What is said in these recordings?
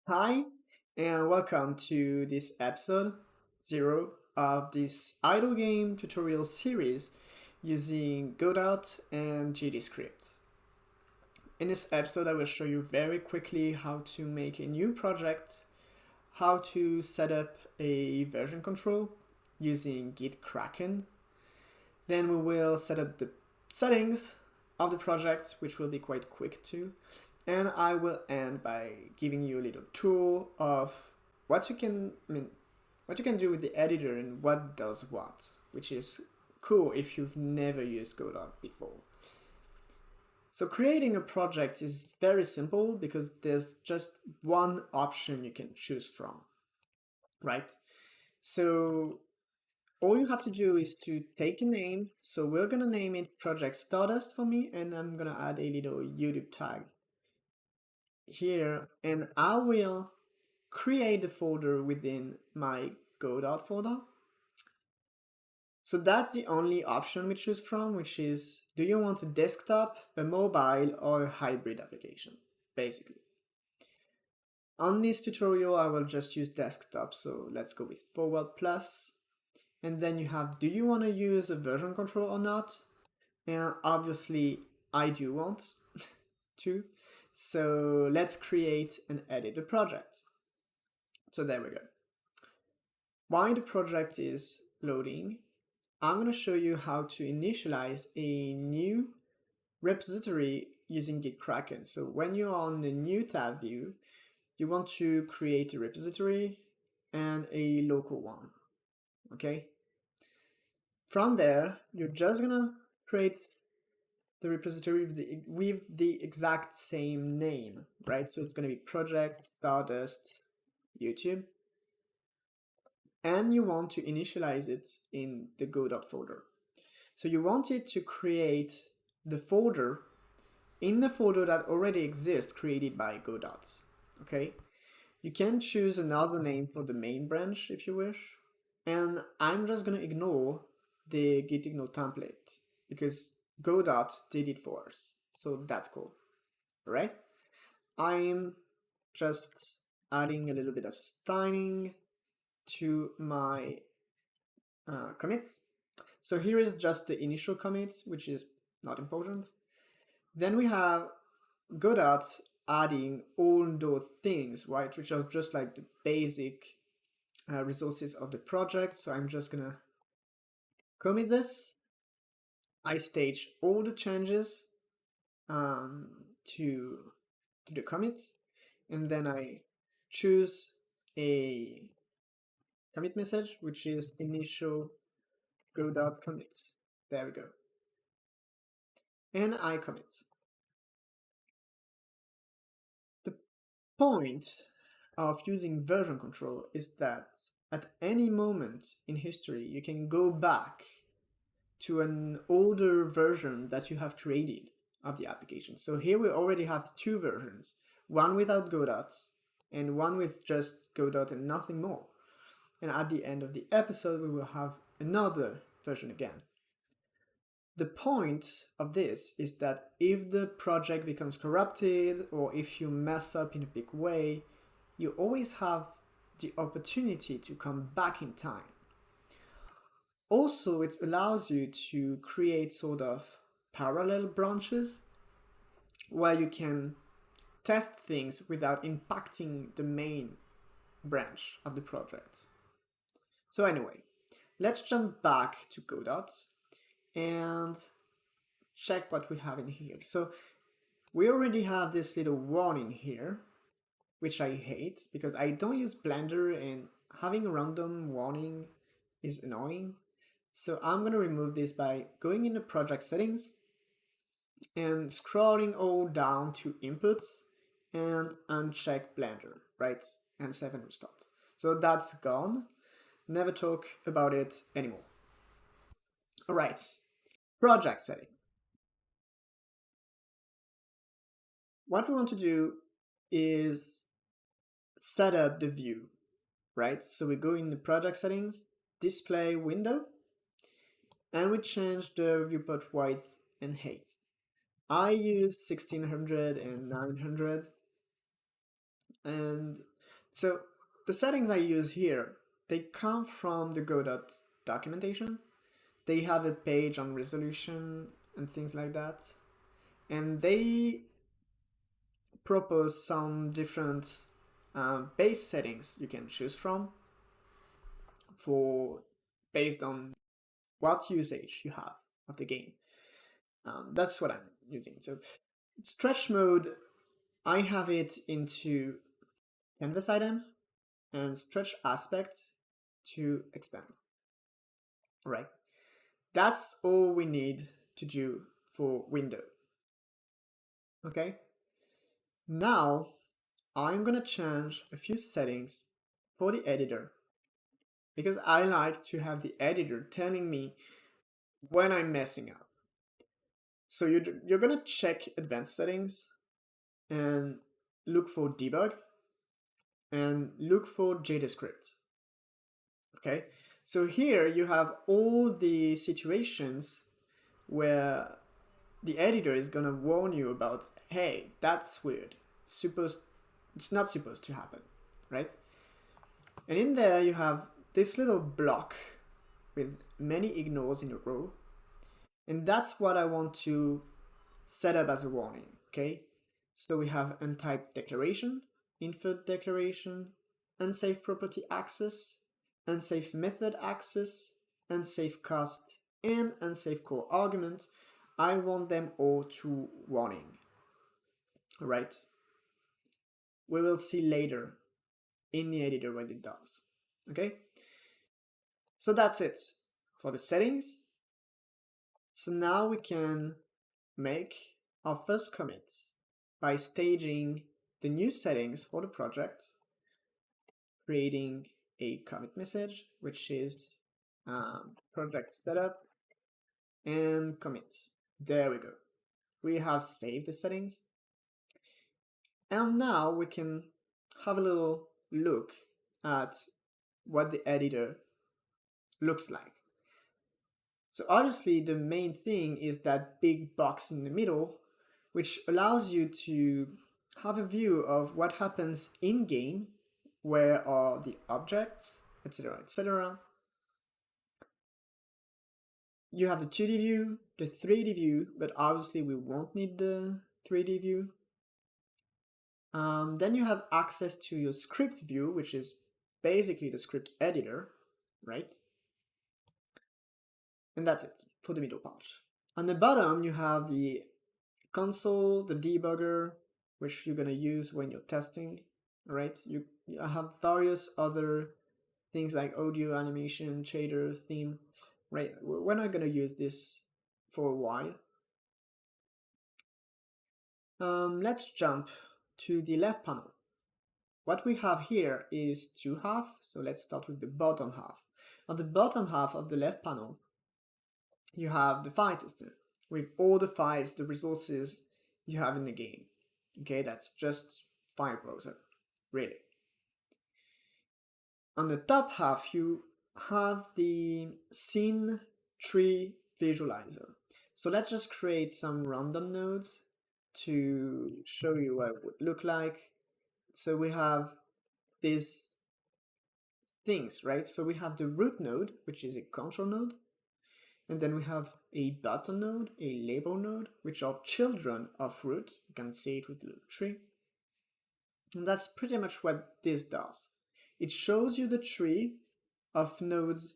Hi, and welcome to this episode 0 of this idle game tutorial series using Godot and GDScript. In this episode, I will show you very quickly how to make a new project, how to set up a version control using GitKraken. Then we will set up the settings of the project, which will be quite quick too. And I will end by giving you a little tour of what you can do with the editor and what does what, which is cool if you've never used Godot before. So creating a project is very simple because there's just one option you can choose from, right? So all you have to do is to take a name. So we're gonna name it Project Stardust for me, and I'm gonna add a little YouTube tag here, and I will create the folder within my Godot folder. So that's the only option we choose from, which is, do you want a desktop, a mobile, or a hybrid application, basically. On this tutorial, I will just use desktop, so let's go with forward plus. And then you have, do you want to use a version control or not? And obviously, I do want to. So let's create and edit the project. So there we go. While the project is loading, I'm going to show you how to initialize a new repository using GitKraken. So when you're on the new tab view, you want to create a repository and a local one, okay? From there, you're just going to create the repository with the exact same name, right? So it's going to be Project Stardust YouTube. And you want to initialize it in the Godot folder. So you want it to create the folder in the folder that already exists created by Godot, okay? You can choose another name for the main branch if you wish, and I'm just gonna ignore the gitignore template because Godot did it for us, so that's cool, all right? I'm just adding a little bit of styling to my commits. So here is just the initial commit, which is not important. Then we have Godot adding all those things, right, which are just like the basic resources of the project. So I'm just gonna commit this. I stage all the changes to the commit, and then I choose a commit message, which is initial Godot commits. There we go. And I commit. The point of using version control is that at any moment in history, you can go back to an older version that you have created of the application. So here we already have two versions, one without Godot and one with just Godot and nothing more. And at the end of the episode, we will have another version again. The point of this is that if the project becomes corrupted or if you mess up in a big way, you always have the opportunity to come back in time. Also, it allows you to create sort of parallel branches where you can test things without impacting the main branch of the project. So anyway, let's jump back to Godot and check what we have in here. So we already have this little warning here, which I hate because I don't use Blender and having a random warning is annoying. So I'm going to remove this by going in the project settings and scrolling all down to inputs and uncheck Blender, right? And save and restart. So that's gone. Never talk about it anymore. All right, project setting. What we want to do is set up the view, right? So we go in the project settings, display window, and we change the viewport width and height. I use 1600 and 900, and So the settings I use here, they come from the Godot documentation. They have a page on resolution and things like that. And they propose some different base settings you can choose from for based on what usage you have of the game. That's what I'm using. So stretch mode, I have it into canvas item and stretch aspect to expand. Right. That's all we need to do for window. Okay. Now I'm gonna change a few settings for the editor because I like to have the editor telling me when I'm messing up. So you're gonna check advanced settings and look for debug and look for JavaScript. Okay, so here you have all the situations where the editor is gonna warn you about, hey, that's weird. It's not supposed to happen, right? And in there you have this little block with many ignores in a row, and that's what I want to set up as a warning. Okay, so we have untyped declaration, inferred declaration, unsafe property access, unsafe method access, unsafe cost, and unsafe core argument. I want them all to warning. All right, we will see later in the editor what it does. Okay, so that's it for the settings. So now we can make our first commit by staging the new settings for the project, creating a commit message, which is project setup and commit. There we go. We have saved the settings. And now we can have a little look at what the editor looks like. So obviously the main thing is that big box in the middle, which allows you to have a view of what happens in game, where are the objects, etc., etc. You have the 2D view, the 3D view, but obviously we won't need the 3D view. Then you have access to your script view, which is basically the script editor, right? And that's it for the middle part. On the bottom, you have the console, the debugger, which you're going to use when you're testing, right? You have various other things like audio, animation, shader, theme, right? We're not going to use this for a while. Let's jump to the left panel. What we have here is two halves, so let's start with the bottom half. On the bottom half of the left panel, you have the file system with all the files, the resources you have in the game. Okay, that's just file browser, really. On the top half, you have the scene tree visualizer. So let's just create some random nodes to show you what it would look like. So we have these things, right? So we have the root node, which is a control node. And then we have a button node, a label node, which are children of root. You can see it with the little tree. And that's pretty much what this does. It shows you the tree of nodes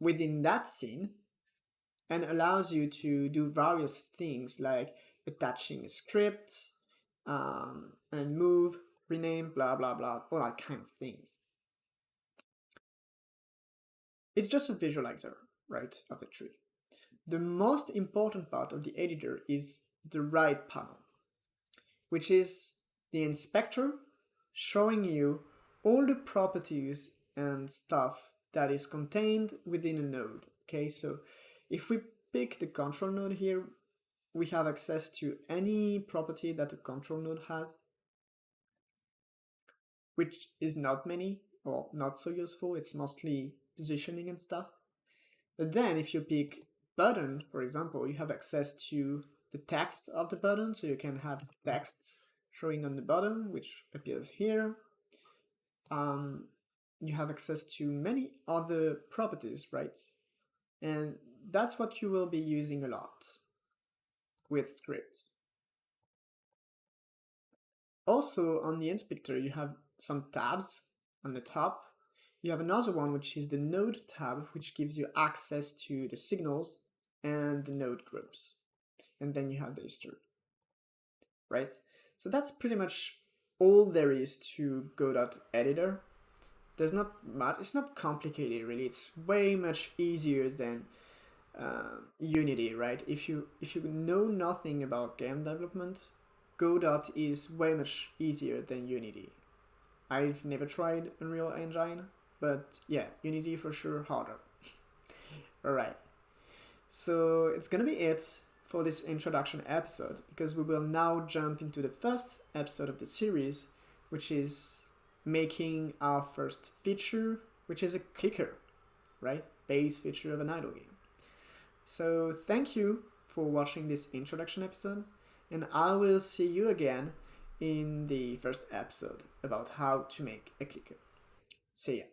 within that scene and allows you to do various things like attaching a script and move, rename, blah, blah, blah, all that kind of things. It's just a visualizer, right, of the tree. The most important part of the editor is the right panel, which is the inspector showing you all the properties and stuff that is contained within a node. Okay, so if we pick the control node here, we have access to any property that a control node has, which is not many or not so useful. It's mostly positioning and stuff. But then if you pick button, for example, you have access to the text of the button, so you can have text showing on the button, which appears here. you have access to many other properties, right? And that's what you will be using a lot with scripts. Also, on the inspector, you have some tabs on the top. You have another one, which is the node tab, which gives you access to the signals and the node groups. And then you have the history, right? So that's pretty much all there is to Godot editor. There's not much, it's not complicated really. It's way much easier than Unity, right? If you know nothing about game development, Godot is way much easier than Unity. I've never tried Unreal Engine, but yeah, Unity for sure harder. Alright, so it's gonna be it for this introduction episode, because we will now jump into the first episode of the series, which is making our first feature, which is a clicker, right? Base feature of an idle game. So thank you for watching this introduction episode, and I will see you again in the first episode about how to make a clicker. See ya.